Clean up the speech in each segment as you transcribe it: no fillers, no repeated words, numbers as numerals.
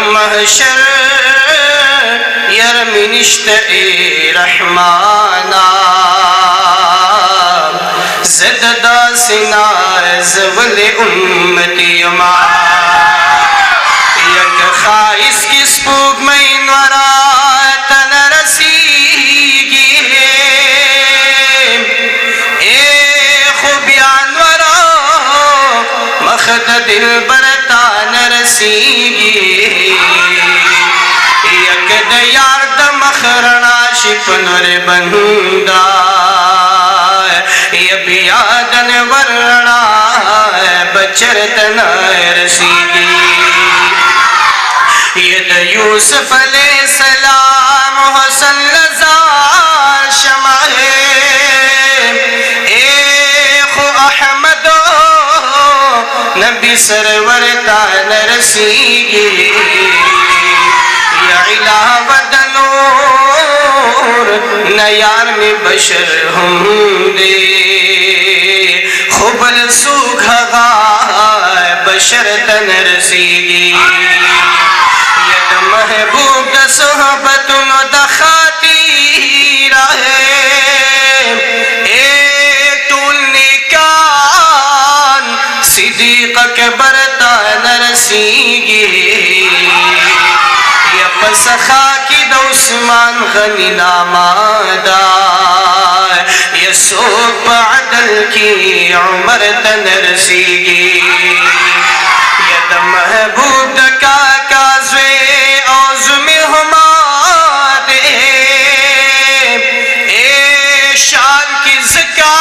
محشر یرمی نشت ای رحمانا زددا سنا زول امتی ما یک خائص کی سپوگ مین ورا تن رسیگی اے خوبیان ورا مخد دل برتان رسیگی یک دیار دمخرنا شپنور بندہ یہ بیادن ورنا بچرتن رسیگی یہ دا یوسف علیہ السلام حسن لزار شمع ہے اے خو احمد نبی سرور تان رسیگی یا علاوہ دنور نیار میں بشر ہم دے خوبل سوکھا غائے بشر تن رسیگی ید محبوب دا صحبتن دا خاطی رہے ایک طول نکان صدیق کے برتان رسیگی سخا کی دا عثمان غنی نامادا یہ سوک بعدل کی عمر تن رسیگی یہ دا محبوب دا کاکازوے عظم ہما دے اے شان کی زکا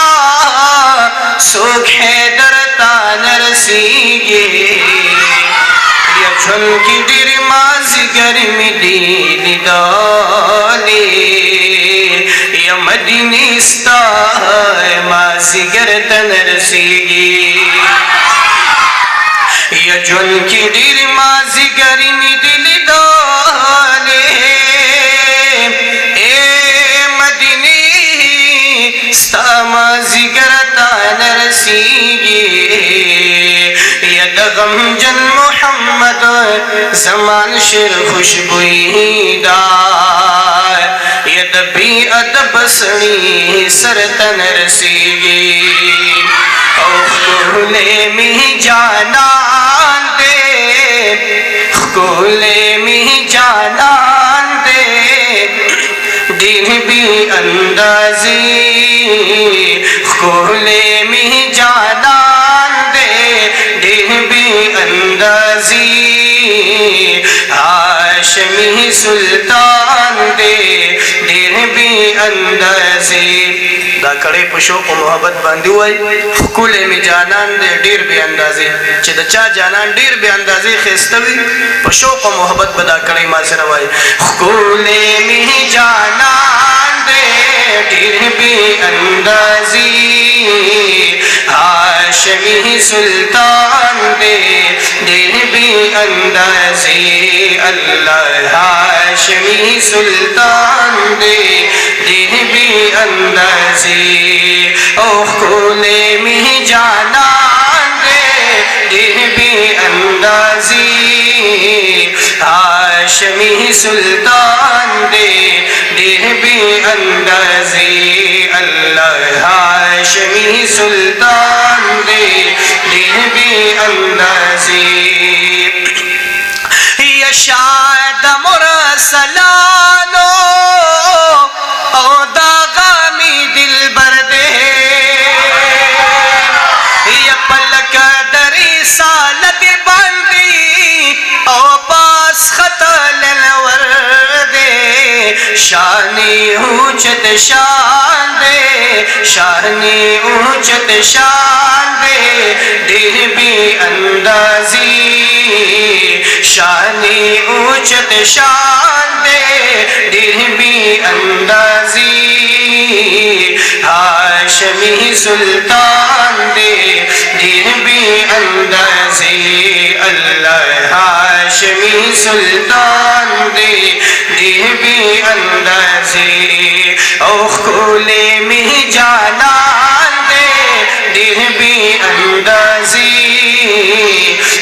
سوک حیدر تن رسیگی یہ جھن کی دیر مازی گرمی دیلی دالی یا مدینی ستائے مازی گردن رسیگی یا جن کی دیر مازی گرمی دیلی دالی اے مدینی ستا مازی گردن رسیگی یا دغم جن محمد زمان شر خوشبوئی دار ید بھی ادب سڑی سرتن رسیگی خولے میں جانان دے خولے میں جانان دے دین بھی اندازی خولے میں جانان دے دین بھی اندازی ہاشمی سلطان دے دیر بھی اندازی دا کڑے پشوق و محبت باندی ہوئی خکولے میں جانان دے دیر بھی اندازی چی دا چا جانان دیر بھی اندازی خیستوی پشوق و محبت بدا کڑے ماں سے روائی خکولے میں جانان دے دیر بھی اندازی ہاشمی سلطان دے دیر بھی اندازی اللہ ہاشمی سلطان دے دیر بھی اندازی او خولے میں جانان دے دیر بھی اندازی ہاشمی سلطان دے دیر بھی اندازی اللہ ہاشمی سلطان دے دیر بھی اندازی یشاد مرسلانو او دا غامی دل بردے یا پلک دری سالت باندی او پاس خطل نوردے شانی اونچت شان دے شانی اونچت شان دے دیر بھی اندازی شانی اونچت شان دے دیر بھی اندازی ہاشمی سلطان دے دیر بھی اندازی اللہ ہاشمی سلطان دے دیر بھی اندازی او خولے میں جانان دے دیر بھی اندازی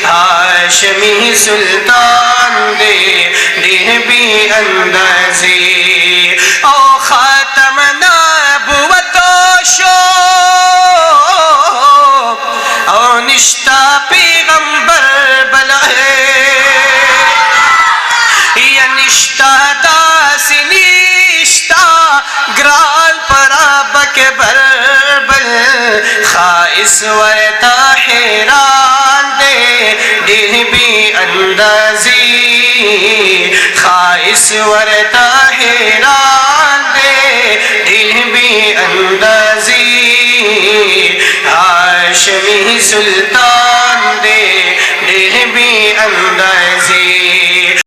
ہاشمی سلطان دے ڈیر بھی اندازی او خاتم نبوت شو او نشتا پیغمبر بلائے یا نشتا داسی نشتا گرال پرابک بربل خائص ورتا حیران دے ڈیر بھی اندازی خائص ورتا حیران دے ڈیر بھی اندازی ہاشمی سلطان دے ڈیر بھی اندازی